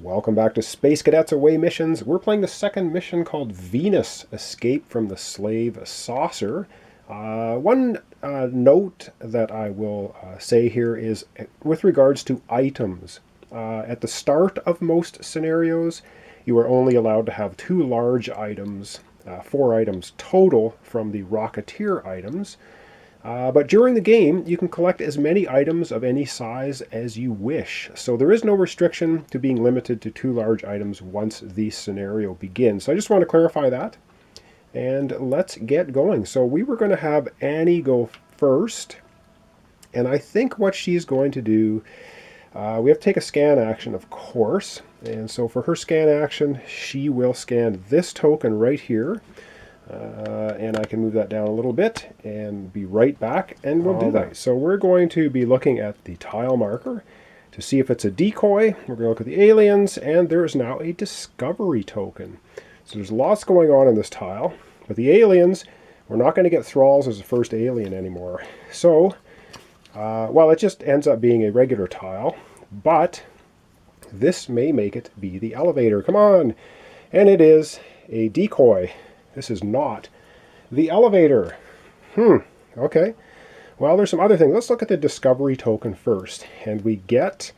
Welcome back to Space Cadets Away Missions. We're playing the second mission called Venus, Escape from the Slave Saucer. One note that I will say here is with regards to items. At the start of most scenarios, you are only allowed to have 2 large items, 4 items total from the Rocketeer items. But during the game, you can collect as many items of any size as you wish. So there is no restriction to being limited to 2 large items once the scenario begins. So I just want to clarify that. And let's get going. So we were going to have Annie go first. And I think what she's going to do, we have to take a scan action, of course. And so for her scan action, she will scan this token right here. And I can move that down a little bit and be right back, and we'll do that. So we're going to be looking at the tile marker to see if it's a decoy. We're going to look at the aliens, and there is now a discovery token. So there's lots going on in this tile. But the aliens, we're not going to get thralls as the first alien anymore. So, well, it just ends up being a regular tile, but this may make it be the elevator. Come on! And it is a decoy. This is not the elevator. Okay. Well, there's some other things. Let's look at the discovery token first. And we get,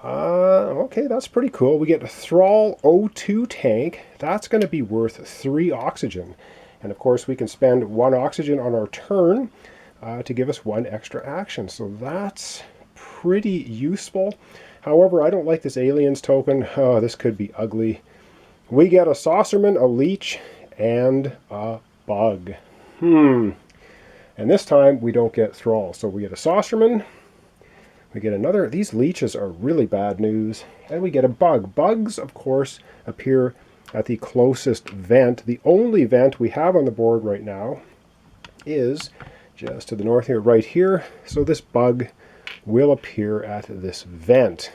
okay, that's pretty cool. We get a Thrall O2 tank. That's going to be worth 3 oxygen. And of course, we can spend 1 oxygen on our turn to give us 1 extra action. So that's pretty useful. However, I don't like this aliens token. Oh, this could be ugly. We get a saucerman, a leech, and a bug. And this time we don't get thrall. So we get a saucerman, we get another. These leeches are really bad news. And we get a bug. Bugs, of course, appear at the closest vent. The only vent we have on the board right now is just to the north here, right here. So this bug will appear at this vent.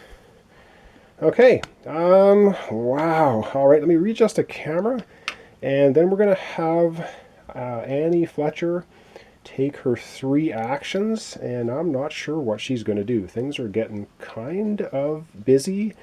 Okay. Wow. All right, let me readjust the camera. And then we're going to have Annie Fletcher take her 3 actions, and I'm not sure what she's going to do. Things are getting kind of busy.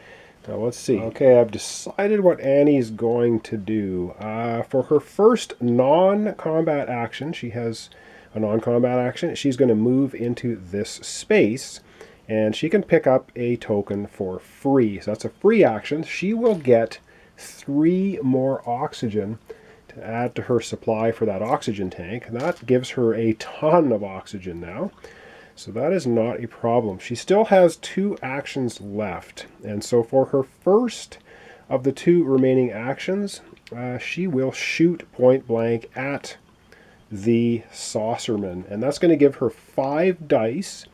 Now let's see. Okay, I've decided what Annie's going to do. For her first non-combat action, she has a non-combat action. She's going to move into this space, and she can pick up a token for free. So that's a free action. She will get 3 more oxygen to add to her supply for that oxygen tank. That gives her a ton of oxygen now. So that is not a problem. She still has 2 actions left. And so for her first of the 2 remaining actions, she will shoot point blank at the saucerman. And that's going to give her 5 dice.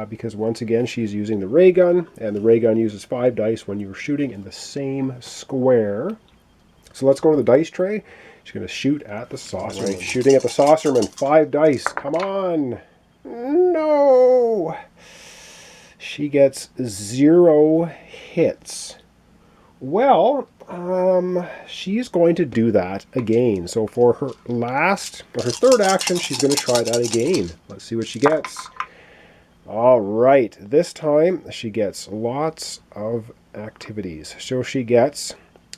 Because once again she's using the ray gun, and the ray gun uses 5 dice when you're shooting in the same square. So let's go to the dice tray. She's going to shoot at the saucerman. Right, shooting at the saucerman, 5 dice. Come on! No! She gets 0 hits. Well, she's going to do that again. So for her third action, she's going to try that again. Let's see what she gets. All right, this time she gets lots of activities. So she gets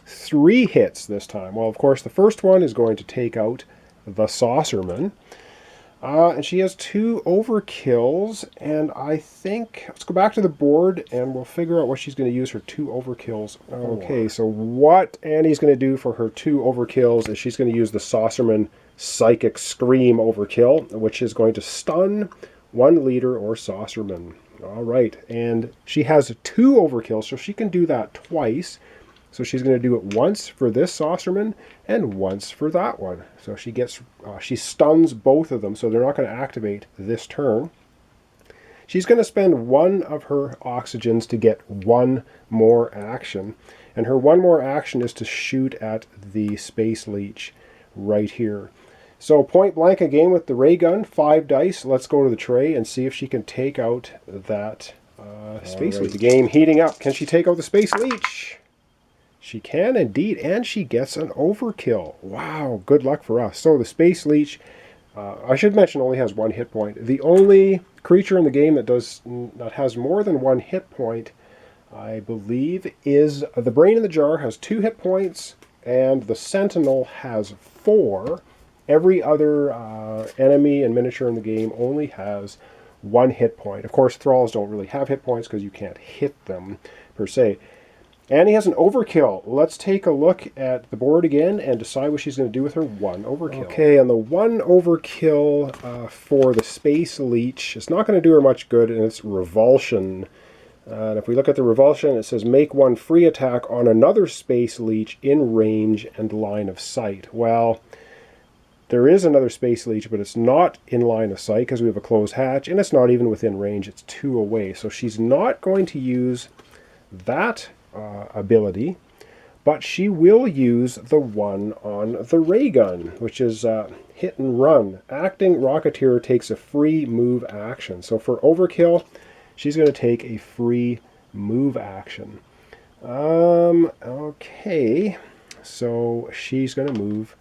3 hits this time. Well, of course, the first one is going to take out the saucerman. And she has 2 overkills, and I think, let's go back to the board and we'll figure out what she's going to use her 2 overkills. Okay, so what Annie's going to do for her 2 overkills is she's going to use the saucerman Psychic Scream overkill, which is going to stun 1 leader or saucerman. All right, and she has 2 overkills, so she can do that twice. So she's going to do it once for this saucerman and once for that one. So she stuns both of them, so they're not going to activate this turn. She's going to spend 1 of her oxygens to get 1 more action, and her 1 more action is to shoot at the space leech right here. So point blank again with the ray gun, 5 dice. Let's go to the tray and see if she can take out that space leech. The game heating up. Can she take out the space leech? She can indeed, and she gets an overkill. Wow, good luck for us. So the space leech, I should mention, only has 1 hit point. The only creature in the game that has more than 1 hit point I believe, is the brain in the jar has 2 hit points, and the sentinel has 4. Every other enemy and miniature in the game only has 1 hit point. Of course, thralls don't really have hit points because you can't hit them per se. And he has an overkill. Let's take a look at the board again and decide what she's going to do with her 1 overkill. Okay, and the 1 overkill for the Space Leech, it's not going to do her much good, and it's Revulsion. And if we look at the Revulsion, it says make 1 free attack on another Space Leech in range and line of sight. Well, there is another Space Leech, but it's not in line of sight because we have a closed hatch, and it's not even within range. It's 2 away. So she's not going to use that ability, but she will use the one on the ray gun, which is hit and run. Acting Rocketeer takes a free move action. So for overkill, she's going to take a free move action. Okay, so she's going to move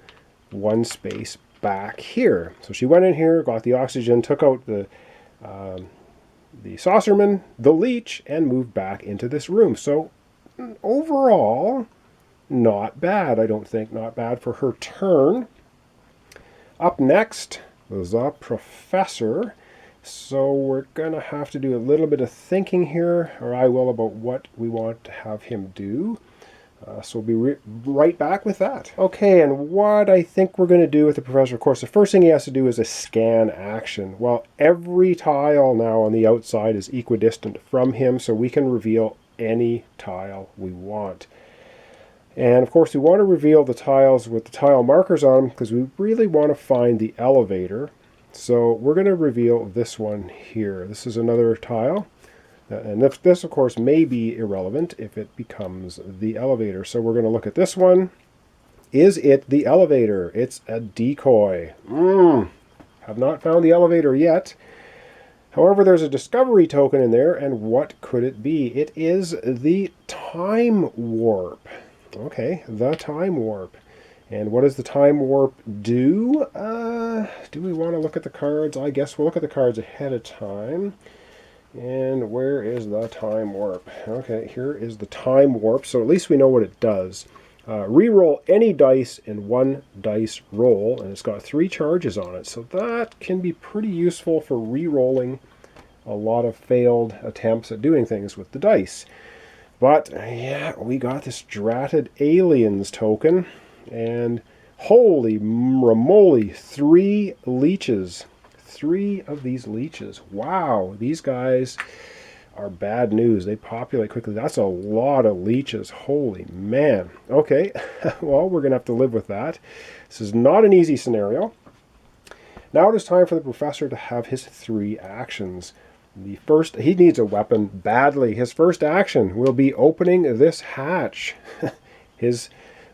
1 space back here. So she went in here, got the oxygen, took out the saucerman, the leech, and moved back into this room. So overall, not bad, I don't think. Not bad for her turn. Up next is the Professor. So we're going to have to do a little bit of thinking here, or I will, about what we want to have him do. So we'll be right back with that. Okay, and what I think we're going to do with the Professor, of course, the first thing he has to do is a scan action. Well, every tile now on the outside is equidistant from him, so we can reveal any tile we want. And of course we want to reveal the tiles with the tile markers on them because we really want to find the elevator. So we're going to reveal this one here. This is another tile, and this of course may be irrelevant if it becomes the elevator. So we're going to look at this one. Is it the elevator? It's a decoy. Have not found the elevator yet. However, there's a discovery token in there, and what could it be? It is the time warp. Okay, the time warp. And what does the time warp do? Do we want to look at the cards? I guess we'll look at the cards ahead of time. And where is the time warp? Okay, here is the time warp, so at least we know what it does. Reroll any dice in 1 dice roll, and it's got 3 charges on it, so that can be pretty useful for re-rolling a lot of failed attempts at doing things with the dice. But yeah, we got this Dratted Aliens token, and holy moly, 3 leeches. 3 of these leeches. Wow, these guys are bad news. They populate quickly. That's a lot of leeches. Holy man. Okay, well, we're going to have to live with that. This is not an easy scenario. Now it is time for the Professor to have his 3 actions. The first, he needs a weapon badly. His first action will be opening this hatch.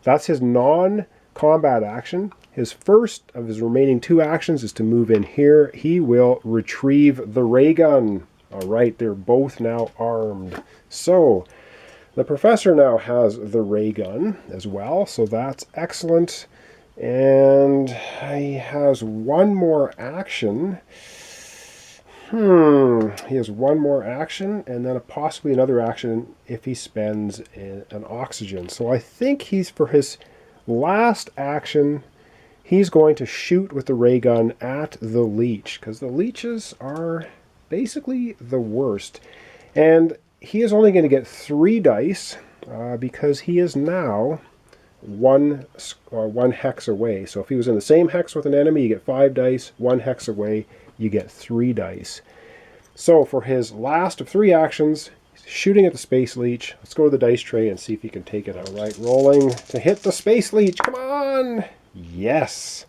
That's his non-combat action. His first of his remaining 2 actions is to move in here. He will retrieve the ray gun. All right, they're both now armed. So the Professor now has the ray gun as well, so that's excellent. And he has 1 more action. He has 1 more action, and then possibly another action if he spends an oxygen. So I think for his last action, he's going to shoot with the ray gun at the leech, because the leeches are basically the worst. And he is only going to get 3 dice because he is now one hex away. So if he was in the same hex with an enemy, you get 5 dice. 1 hex away, you get 3 dice. So for his last of 3 actions, he's shooting at the Space Leech. Let's go to the dice tray and see if he can take it. All right, rolling to hit the Space Leech. Come on! Yes!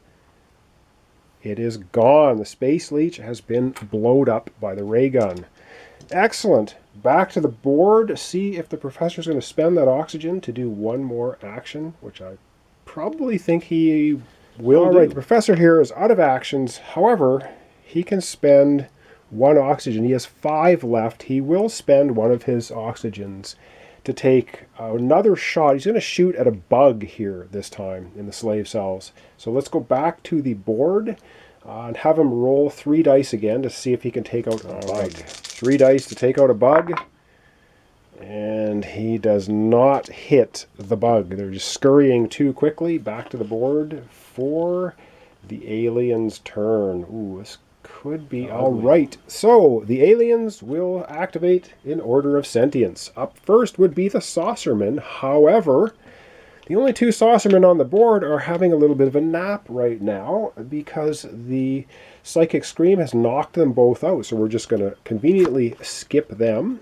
It is gone. The Space Leech has been blowed up by the ray gun. Excellent. Back to the board. See if the Professor's going to spend that oxygen to do 1 more action, which I probably think he will do. All right, the Professor here is out of actions. However, he can spend 1 oxygen. He has 5 left. He will spend 1 of his oxygens to take another shot. He's going to shoot at a bug here this time in the slave cells. So let's go back to the board and have him roll 3 dice again to see if he can take out a bug. 3 dice to take out a bug. And he does not hit the bug. They're just scurrying too quickly. Back to the board for the aliens' turn. Ooh, this could be all right. So the aliens will activate in order of sentience. Up first would be the saucermen. However, the only two saucermen on the board are having a little bit of a nap right now because the psychic scream has knocked them both out. So we're just going to conveniently skip them.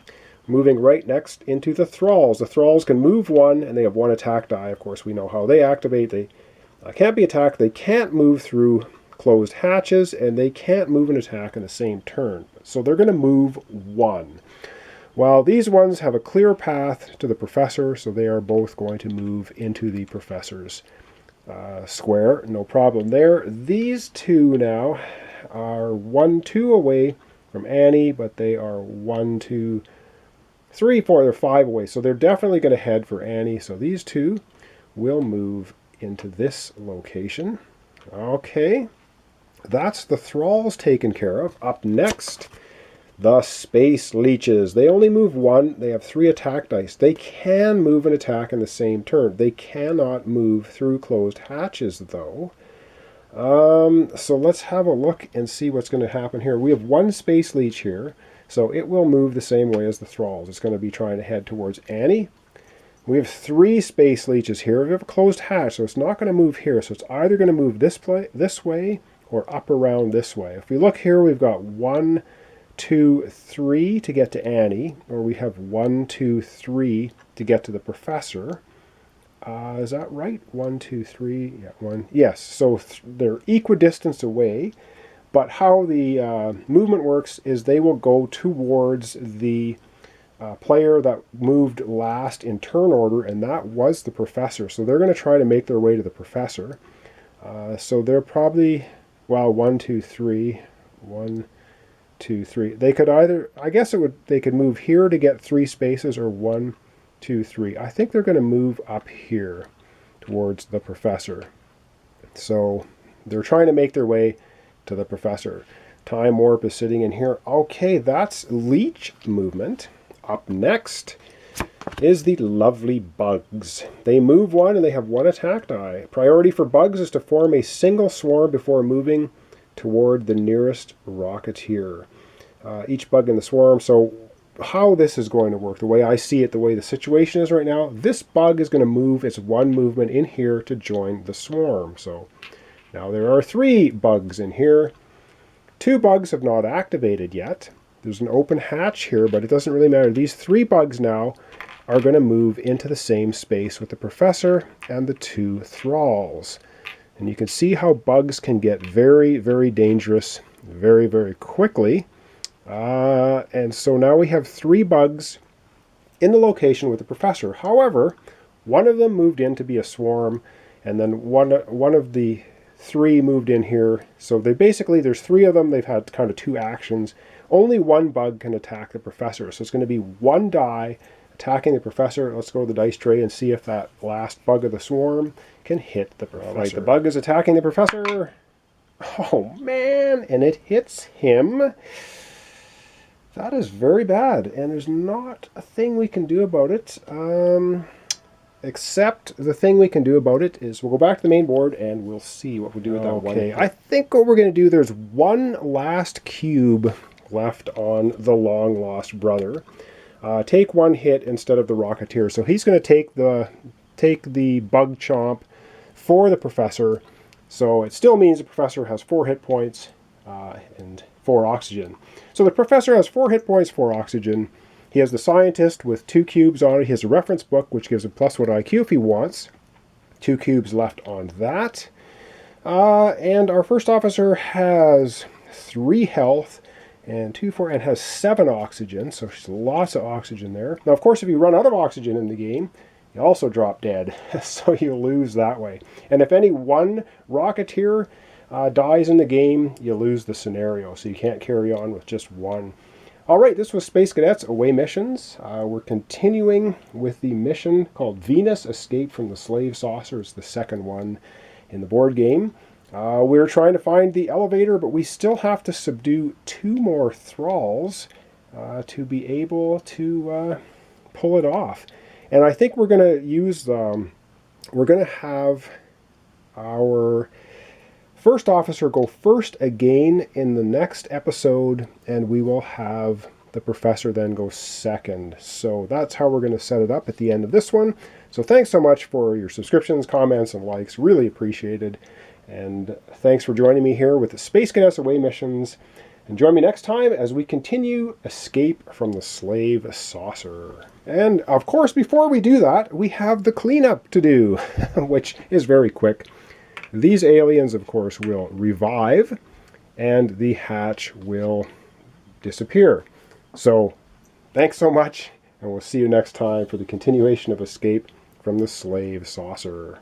Moving right next into the thralls. The thralls can move one, and they have one attack die. Of course, we know how they activate. They can't be attacked. They can't move through closed hatches, and they can't move an attack in the same turn. So they're going to move one. While these ones have a clear path to the professor, so they are both going to move into the professor's square. No problem there. These two now are 1, 2 away from Annie, but they are 1, 2, 3, 4, they're 5 away. So they're definitely going to head for Annie. So these two will move into this location. Okay, that's the thralls taken care of. Up next, the space leeches. They only move one. They have 3 attack dice. They can move an attack in the same turn. They cannot move through closed hatches, though. So let's have a look and see what's going to happen here. We have 1 space leech here. So it will move the same way as the thralls. It's going to be trying to head towards Annie. We have 3 space leeches here. We have a closed hatch, so it's not going to move here. So it's either going to move this way or up around this way. If we look here, we've got 1, 2, 3 to get to Annie, or we have 1, 2, 3 to get to the professor. Is that right? 1, 2, 3. Yeah, 1. Yes. So they're equidistant away. But how the movement works is they will go towards the player that moved last in turn order, and that was the professor. So they're going to try to make their way to the professor. So they're probably, well, 1, 2, 3. 1, 2, 3. They could either, I guess they could move here to get 3 spaces, or 1, 2, 3. I think they're going to move up here towards the professor. So they're trying to make their way to the professor. Time warp is sitting in here. Okay, that's leech movement. Up next is the lovely bugs. They move one and they have 1 attack die. Priority for bugs is to form a single swarm before moving toward the nearest rocketeer. Each bug in the swarm. So how this is going to work, the way I see it, the way the situation is right now, this bug is going to move its 1 movement in here to join the swarm. So now there are 3 bugs in here. 2 bugs have not activated yet. There's an open hatch here, but it doesn't really matter. These 3 bugs now are going to move into the same space with the professor and the 2 thralls. And you can see how bugs can get very, very dangerous very, very quickly. And so now we have 3 bugs in the location with the professor. However, one of them moved in to be a swarm, and then one of the 3 moved in here. So there's 3 of them. They've had kind of 2 actions. Only 1 bug can attack the professor. So it's going to be 1 die attacking the professor. Let's go to the dice tray and see if that last bug of the swarm can hit the professor. Right, the bug is attacking the professor. Oh man, and it hits him. That is very bad, and there's not a thing we can do about it. Except the thing we can do about it is we'll go back to the main board and we'll see what we do with that one. Okay, I think what we're going to do, there's 1 last cube left on the long lost brother. Take 1 hit instead of the Rocketeer. So he's going to take the bug chomp for the professor. So it still means the professor has 4 hit points and 4 oxygen. So the professor has 4 hit points, 4 oxygen. He has the scientist with 2 cubes on it. He has a reference book, which gives him +1 IQ if he wants. 2 cubes left on that. And our first officer has 3 health and 2, 4, and has 7 oxygen. So lots of oxygen there. Now, of course, if you run out of oxygen in the game, you also drop dead. So you lose that way. And if any one Rocketeer dies in the game, you lose the scenario. So you can't carry on with just 1. All right, this was Space Cadets Away Missions. We're continuing with the mission called Venus, Escape from the Slave Saucer. It's the second one in the board game. We're trying to find the elevator, but we still have to subdue 2 more thralls to be able to pull it off. And I think we're going to use we're going to have our first officer go first again in the next episode, and we will have the professor then go second. So that's how we're going to set it up at the end of this one. So thanks so much for your subscriptions, comments, and likes. Really appreciated. And thanks for joining me here with the Space Cadets Away missions. And join me next time as we continue Escape from the Slave Saucer. And of course, before we do that, we have the cleanup to do, which is very quick. These aliens, of course, will revive, and the hatch will disappear. So, thanks so much, and we'll see you next time for the continuation of Escape from the Slave Saucer.